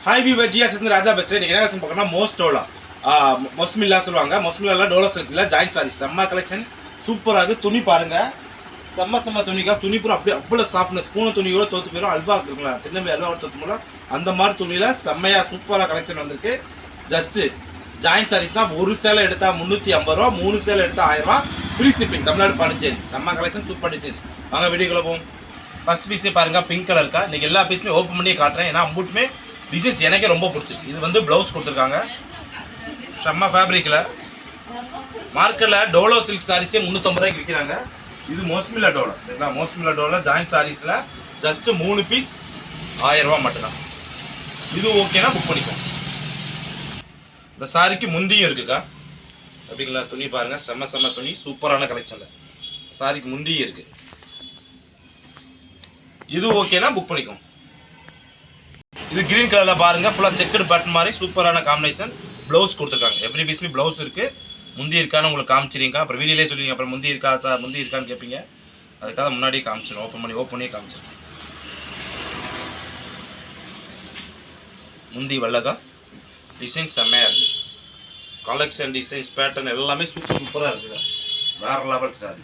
Hi விவர் ஜியா சேர்ந்து ராஜா பேசுகிறேன். நீங்கள் என்ன பார்க்கணும்னா மோஸ்டோலா மொஸ்மில்லா சொல்லுவாங்க. மொஸ்மில்லா டோலோ செட்ஸில் ஜாயிண்ட் சாரீஸ் செம்ம கலெக்ஷன் சூப்பராக. துணி பாருங்கள், செம்ம துணிக்கா. துணி பூரா அப்படியே அவ்வளோ சாஃப்ட்னஸ். பூனை துணி கூட தோற்று போயிடும். அல்வா இருக்குங்களா, திருநெல்வேலி அல்வா தோற்று போல அந்த மாதிரி துணியில் செம்மையாக சூப்பராக கலெக்ஷன் வந்திருக்கு. ஜஸ்ட்டு ஜாயிண்ட் சாரீஸ் தான். ஒரு சேலை எடுத்தால் 350 ரூபா, 3 சேலை எடுத்தால் 1000 ரூபா. Free shipping, Tamil Nadu Pondicherry. செம்ம கலெக்ஷன், சூப்பர் டிசைன்ஸ். வாங்க வீடியோக்குள்ள போவோம். ஃபர்ஸ்ட் பீஸே பாருங்கள், பிங்க் கலர் இருக்கா. இன்றைக்கி எல்லா பீஸுமே ஓப்பன் பண்ணி காட்டுறேன். ஏன்னா அம்புட்டுமே டிசைன்ஸ் எனக்கே ரொம்ப பிடிச்சிருக்கு. இது வந்து ப்ளவுஸ் கொடுத்துருக்காங்க செம்ம ஃபேப்ரிக்கில். மார்க்கெட்டில் டோலோ சில்க் சாரீஸே 350 ரூபாய்க்கு விற்கிறாங்க. இது மோஸ்மில்லா டோலோ, சரிங்களா? மோஸ்மில்லா டோலோ ஜாயிண்ட் சாரீஸில் ஜஸ்ட்டு 3 பீஸ் 1000 ரூபா மட்டும்தான். இது ஓகேனா புக் பண்ணிக்கோங்க. இந்த சாரிக்கு முந்தியும் இருக்குக்கா. அப்படிங்களா? துணி பாருங்கள், செம்ம துணி, சூப்பரான கலெக்ஷனில். சாரிக்கு முந்தியும் இருக்குது. இது ஓகேனா புக் பண்ணிக்கோங்க. இது கிரீன் கலரில் பாருங்கள், ஃபுல்லாக செக்குடு பேட்டர்ன் மாதிரி சூப்பரான காம்பினேஷன். ப்ளவுஸ் கொடுத்துருக்காங்க. எவ்ரி பீஸ்மே ப்ளவுஸ் இருக்குது. முந்தி இருக்கான்னு உங்களுக்கு காமிச்சிருக்கா. அப்புறம் வீடியோலே சொல்லுவீங்க, அப்புறம் முந்தி இருக்கா சார், முந்தி இருக்கான்னு கேட்பீங்க. அதுக்காக முன்னாடியே காமிச்சிடும். ஓப்பன் பண்ணியே காமிச்சிடும். முந்தி வெள்ளக்கா டிசைன் செம்மையாக இருக்குது. கலெக்ஷன், டிசைன்ஸ், பேட்டர்ன் எல்லாமே சூப்பராக இருக்குது. வேறு லெவல் சாரி.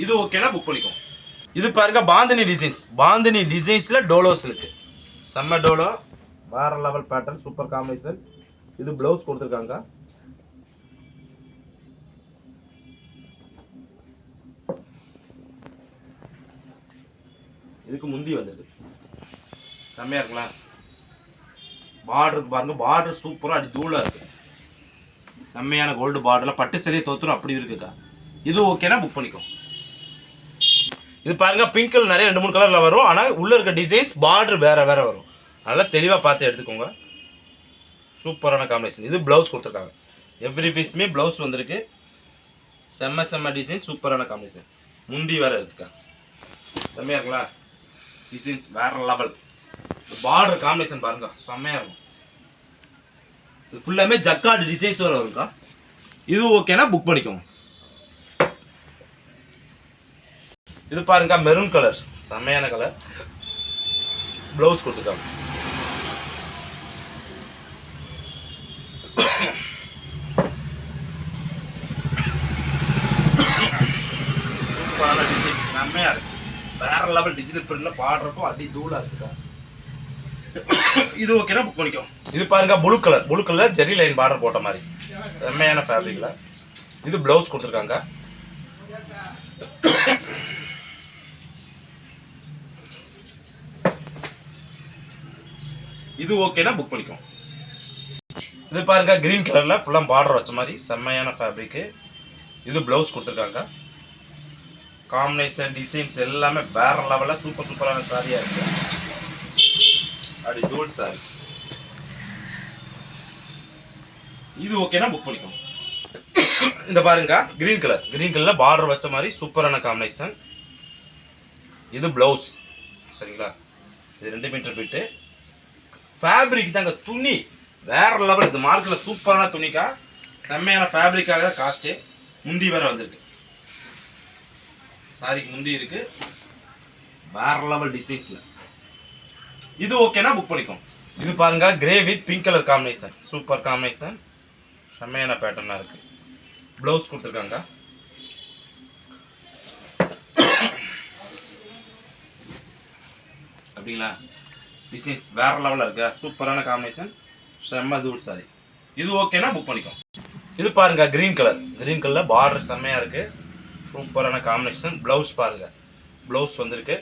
இது ஓகேனா புக் பண்ணிக்கோங்க. இது பாருங்க, பாந்தினி டிசைன்ஸ். பாந்தினி டிசைன்ஸில் டோலோஸ் இருக்குது. செம்ம டோலோ, வேறு லெவல் பேட்டர்ன், சூப்பர் காம்பினேஷன். இது ப்ளவுஸ் கொடுத்துருக்காங்க. இதுக்கு முந்தி வந்திருக்கு. செம்மையாக இருக்குங்களா? பார்டருக்கு பாருங்க, பார்டர் சூப்பராக அடி தூளாக இருக்குது. செம்மையான கோல்டு பார்டரில் பட்டு சரியை தோத்துரும் அப்படி இருக்குக்கா. இது ஓகேனா புக் பண்ணிக்கோ. இது பாருங்க, பிங்க் கலர் நிறைய 2-3 கலரில் வரும். ஆனால் உள்ளே இருக்க டிசைன்ஸ் பார்டர் வேறு வரும். நல்லா தெளிவாக பார்த்து எடுத்துக்கோங்க. சூப்பரான காம்பினேஷன். இது ப்ளவுஸ் கொடுத்துருக்காங்க. எவ்ரி பீஸுமே ப்ளவுஸ் வந்திருக்கு. செம்ம டிசைன், சூப்பரான காம்பினேஷன். முந்தி வேறு இருக்குக்கா. செம்மையாக இருக்குங்களா? டிசைன்ஸ் வேறு லெவல். பார்டர் காம்பினேஷன் பாருங்க, செம்மையாக இருக்கும். இது ஃபுல்லாமே ஜக்கார்டு டிசைன்ஸ் வர வரும்க்கா. இது ஓகேனா புக் பண்ணிக்கோங்க. இது பாருங்க, மெரூன் கலர்ஸ், செம்மையான கலர். ப்ளவுஸ் கொடுத்துருக்காங்க. சூப்பரான டிசைன், செம்மையாக இருக்கு. வேற லெவல் டிஜிட்டல் பிரிண்ட்ல பார்டருக்கும் அடி தூளா இருக்குக்கா. இது ஓகேனா புக் பண்ணிக்கோங்க. இது பாருங்க, ப்ளூ கலர் ஜெரி லைன் பார்டர் போட்ட மாதிரி செம்மையான ஃபேப்ரிக்ல. இது ப்ளவுஸ் கொடுத்துருக்காங்க. இது ஓகேனா புக் பண்ணிக்கோங்க. இது பாருங்க, கிரீன் கலர்ல ஃபுல்லா பார்டர் வச்ச மாதிரி செம்மையான ஃபேப்ரிக். இது ப்ளவுஸ் கொடுத்துருக்காங்க. காம்பினேஷன், டிசைன்ஸ் எல்லாமே வேற லெவலில் சூப்பரான சாரியா இருக்கு. அப்படி ஜோல் சாரீஸ். இது ஓகேனா புக் பண்ணிக்கோங்க. இந்த பாருங்க, கிரீன் கலர்ல பார்டர் வச்ச மாதிரி சூப்பரான காம்பினேஷன். இது ப்ளவுஸ், சரிங்களா? இது 2 மீட்டர் பிட்டு. ஃபேப்ரிக் தாங்க, துணி வேற லெவல். இது மார்க்கெட்ல சூப்பரான துணிக்கா. செம்மையான ஃபேப்ரிக்காக தான் காஸ்ட்டு. முந்தி வேற வந்திருக்கு. சாரிக்கு முந்தி இருக்கு. வேற லெவல் டிசைன்ஸ்ல. இது ஓகேனா புக் பண்ணிக்கோங்க. இது பாருங்க, grey with pink colour combination, super combination. செம்மையான பேட்டர்னா இருக்கு. ப்ளவுஸ் கொடுத்துருக்காங்க. அப்படிங்களா? டிசைன்ஸ் வேற லெவலில் இருக்கு. சூப்பரான காம்பினேஷன், செம்ம தூள் சாரி. இது ஓகேனா புக் பண்ணிக்கோங்க. இது பாருங்க, கிரீன் கலர்ல பார்டர் செம்மையா இருக்கு. சூப்பரான காம்பினேஷன். ப்ளவுஸ் பாருங்க, ப்ளவுஸ் வந்திருக்கு.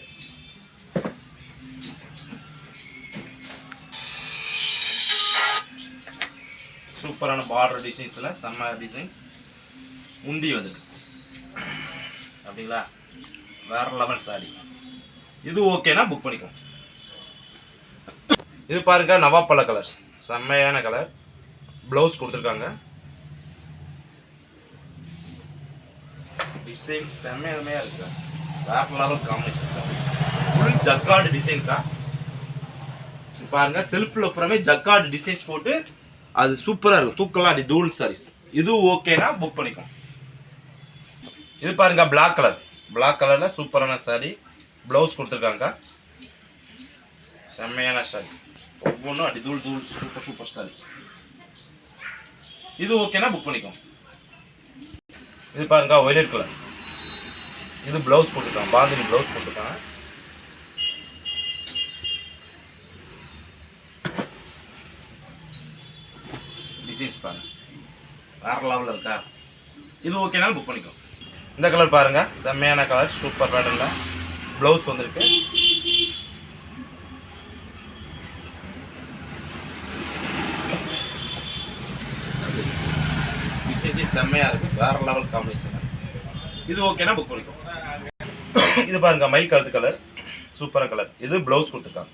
சூப்பரான பார்டர் டிசைன்ஸ்ல செம்ம டிசைன்ஸ். முந்தி வந்திருக்கு. அப்படிங்களா? வேற லெவல் சாரி. இது ஓகேனா புக் பண்ணிக்கோங்க. இது பாருங்க, நவாப்பழ கலர்ஸ், செம்மையான கலர். ப்ளவுஸ் கொடுத்துருக்காங்க. டிசைன் செம்மையா இருக்கு. வேற level combination. Full jacquard design தான். பாருங்க, செல்ஃப்ல ஃபுல்லாமே ஜக்கார்டு டிசைன்ஸ் போட்டு அது சூப்பரா இருக்கும். தூக்கலாம் அடி தூள் சாரீஸ். இது ஓகேனா புக் பண்ணிக்கோங்க. இது பாருங்க, பிளாக் கலர்ல சூப்பரான சாரி. ப்ளவுஸ் கொடுத்துருக்காங்க. செம்மையான சாரி. ஒவ்வொன்றும் அடி தூள் தூள் சூப்பர் ஸ்டார். இது ஓகேனா புக் பண்ணிக்கோ. இது பாருங்க வயலட் கலர். இது ப்ளவுஸ் போட்டுருக்கான், பாந்தினி ப்ளவுஸ் போட்டுருக்கான். டிசைன்ஸ் பாருங்க வேற லெவலில் இருக்கா. இது ஓகேனாலும் புக் பண்ணிக்கோ. இந்த கலர் பாருங்க செம்மையான கலர், சூப்பர் பேட்டர்னில் ப்ளவுஸ் வந்திருக்கு. டிசைன் செம்மையாக இருக்குது, வேற லெவல் காம்பினேஷன். இது ஓகேனா புக் பண்ணிக்கோ. இது பாருங்க மயில் கலர் கலர், சூப்பரான கலர். இது ப்ளவுஸ் கொடுத்துருக்காங்க,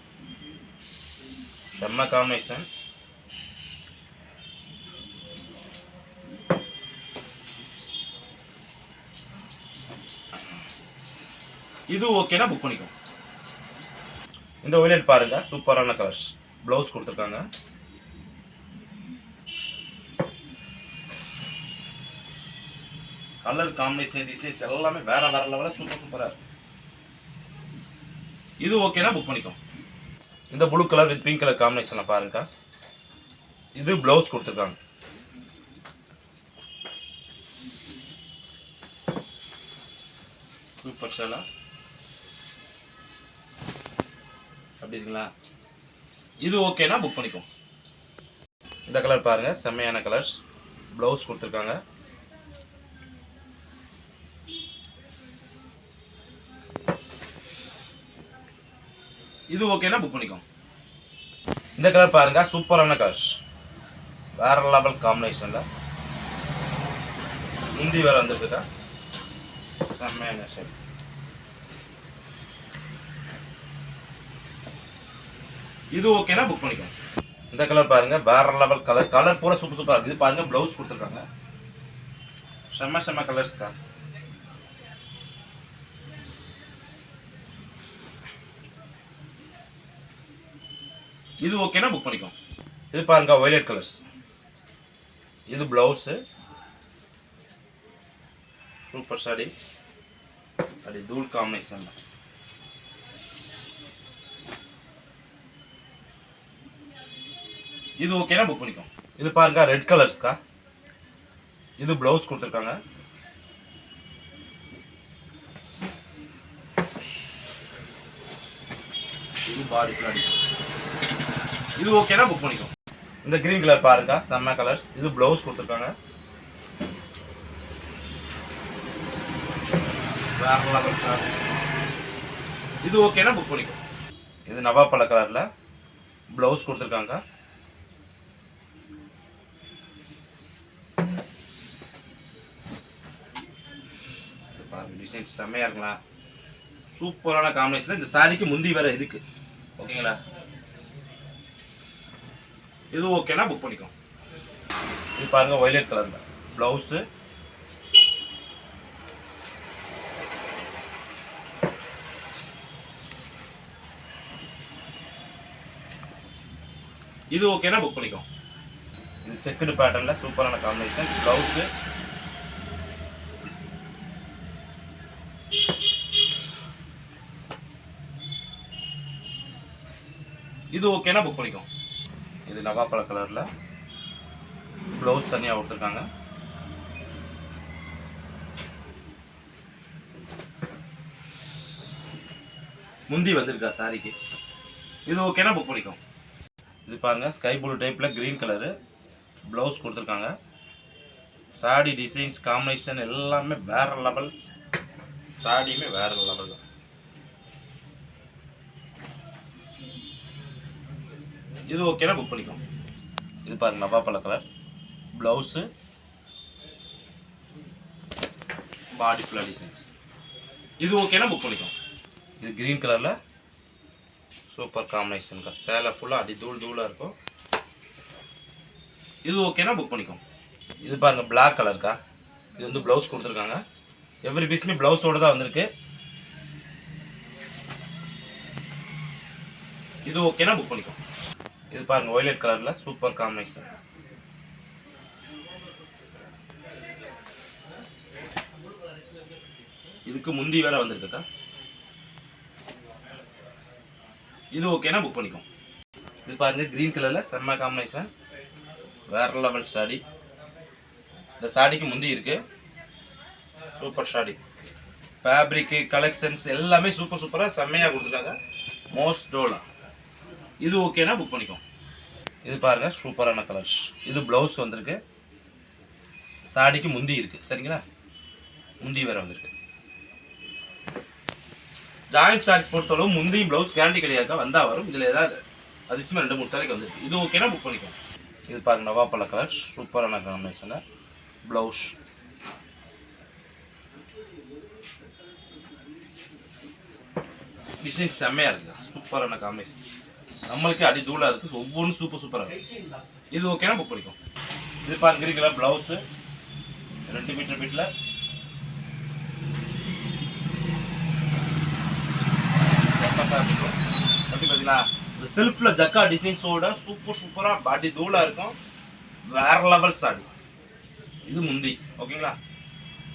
செம்ம காம்பினேஷன். இது ஓகேனா புக் பண்ணிக்கோ. இந்த வயலட் பாருங்க சூப்பரான கலர்ஸ், ப்ளவுஸ் கொடுத்துருக்காங்க. கலர் காம்பினேஷன் டிசைன்ஸ் எல்லாமே வேற லெவலில் சூப்பராக இருக்கு. இது ஓகேனா புக் பண்ணிக்கோ. இந்த blue colour with pink colour காம்பினேஷன்ல பாருங்க. இது ப்ளவுஸ் கொடுத்துருக்காங்க. சூப்பர் சேலா அப்படி இருக்குங்களா. இது ஓகேனா புக் பண்ணிக்கோ. இந்த கலர் பாருங்க செம்மையான கலர்ஸ், ப்ளவுஸ் கொடுத்துருக்காங்க. இது ஓகேனா புக் பண்ணிக்கோ. இந்த கலர் பாருங்க சூப்பரான கலர்ஸ், வேற லெவல் காம்பினேஷன்ல முந்தி வேற வந்துருக்குதா, செம்மையான ஷேட். இது ஓகேனா புக் பண்ணிக்கோ. இந்த கலர் பாருங்க வேற லெவல் கலர், கலர் பூரா சூப்பரா இருக்குது. இது பாருங்க ப்ளவுஸ் கொடுத்துருக்காங்க, செம்ம கலர்ஸ் தான். இது ஓகேனா புக் பண்ணிக்கோ. இது பாருங்க வயலட் கலர்ஸ். இது ப்ளவுஸ், சூப்பர் சாரி, அது தூள் காம்பினேஷன். இது ஓகேனா புக் பண்ணிக்கோ. இது பாருங்க ரெட் கலர்ஸ்க்கா. இது ப்ளவுஸ் கொடுத்துருக்காங்க. இது பாடி ஃபுல்லா டிசைன்ஸ். இது ஓகேனா புக் பண்ணிக்கோ. இந்த கிரீன் கலர் பாருங்க செம்ம கலர்ஸ். இது ப்ளவுஸ் கொடுத்துருக்காங்க. இது ஓகேனா புக் பண்ணிக்கோ. இது நவாப்பழ கலர்ல ப்ளவுஸ் கொடுத்துருக்காங்க. டிசைன் செம்மையா இருக்குங்களா, சூப்பரான காம்பினேஷன். இந்த சாரிக்கு முந்தி வேற இருக்கு, ஓகேங்களா. இது ஓகேனா புக் பண்ணிக்கோ. இது பாருங்க வயலட் கலர்ல ப்ளவுஸ், இது ஓகேனா புக் பண்ணிக்கோ. இது செக்குடு பேட்டர்ன்ல சூப்பரான காம்பினேஷன், ப்ளவுஸ். இது ஓகேனா புக் பண்ணிக்கோ. இது நவாப்பழ கலர்ல ப்ளவுஸ் தனியாக கொடுத்துருக்காங்க. முந்தி வந்திருக்கா சாரிக்கு. இது ஓகேனா புக் பண்ணிக்கோ. இது பாருங்க ஸ்கை ப்ளூ டைப்ல கிரீன் கலரு, ப்ளவுஸ் கொடுத்துருக்காங்க. சாடி டிசைன்ஸ் காம்பினேஷன் எல்லாமே வேற லெவல், சாடியுமே வேற லெவல். இது ஓகேனா புக் பண்ணிக்கோ. இது பாருங்க நவாப்பழ கலர், ப்ளவுஸ், பாடி ஃபுல்லா டிசைன்ஸ். இது ஓகேனா புக் பண்ணிக்கோ. இது கிரீன் கலர்ல சூப்பர் காம்பினேஷன், சேலை ஃபுல்லா அடி தூளா இருக்கும். இது ஓகேனா புக் பண்ணிக்கோ. இது பாருங்க பிளாக் கலர்க்கா. இது வந்து ப்ளவுஸ் கொடுத்துருக்காங்க. எவ்ரி பீஸுமே ப்ளவுஸோட தான் வந்திருக்கு. இது ஓகேனா புக் பண்ணிக்கோ. இது பாருங்க வயலட் கலர்ல சூப்பர் காம்பினேஷன். இதுக்கு முந்தி வேற வந்திருக்கா. இது ஓகேனா புக் பண்ணிக்கோ. இது பாருங்க கிரீன் கலர்ல செம்ம காம்பினேஷன், வேற லெவல் சாடி. இந்த சாடிக்கு முந்தி இருக்கு, சூப்பர் சாடி. ஃபேப்ரிக் கலெக்ஷன்ஸ் எல்லாமே சூப்பர் சூப்பரா செம்மையா கொடுத்துருக்காங்க. மோஸ்டோலா இது ஓகேனா புக் பண்ணிக்கோ. இது பாருங்க சூப்பரான கலர்ஸ். இது பிளவுஸ் வந்திருக்கு, சாடிக்கு முந்தி இருக்கு சரிங்களா, முந்தி வேற வந்திருக்கு. ஜாயிண்ட் சாரீஸ் பொறுத்தளவு முந்தியும் பிளவுஸ் கேரண்டி கிடையாது, வந்தா வரும். இதுல ஏதாவது அதிசயமா 2-3 சாரிக்கு வந்துருக்கு. இது ஓகேனா புக் பண்ணிக்கோ. இது பாருங்க நவாப்பழ கலர், சூப்பரான காம்பினேஷன். பிளவுஸ் டிசைன் செம்மையா இருக்கு, சூப்பரான காம்பினேஷன். நம்மளுக்கு அடி தூளா இருக்கு, ஒவ்வொன்றும் சூப்பர் சூப்பரா இருக்கு. இது ஓகேனா புக் பண்ணிக்கோ. இது பாருங்க கிரீன் கலர் பிளவுஸ் 2 மீட்டர் பிட்ல, பாத்தீங்களா இந்த செல்ஃப்ல ஜக்கா டிசைன்ஸோட சூப்பர் சூப்பரா பாடி தூளா இருக்கும், வேற லெவல் சாரி. இது முந்தி ஓகேங்களா,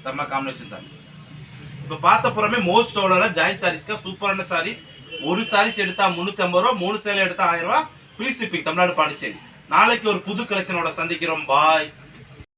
செம்ம காம்பினேஷன் சாரி. இப்ப பார்த்த புறமே மோஸ்ட் ஓலோல ஜாயிண்ட் சாரீஸ்க்கு சூப்பரான சாரீஸ். ஒரு சாரீஸ் எடுத்தா 350 ரூபா, 3 சேலை எடுத்தா 1000 ரூபா, ஃப்ரீ ஷிப்பிங் தமிழ்நாடு பாண்டிச்சேரி. நாளைக்கு ஒரு புது கலெக்ஷனோட சந்திக்கிறோம். பாய்.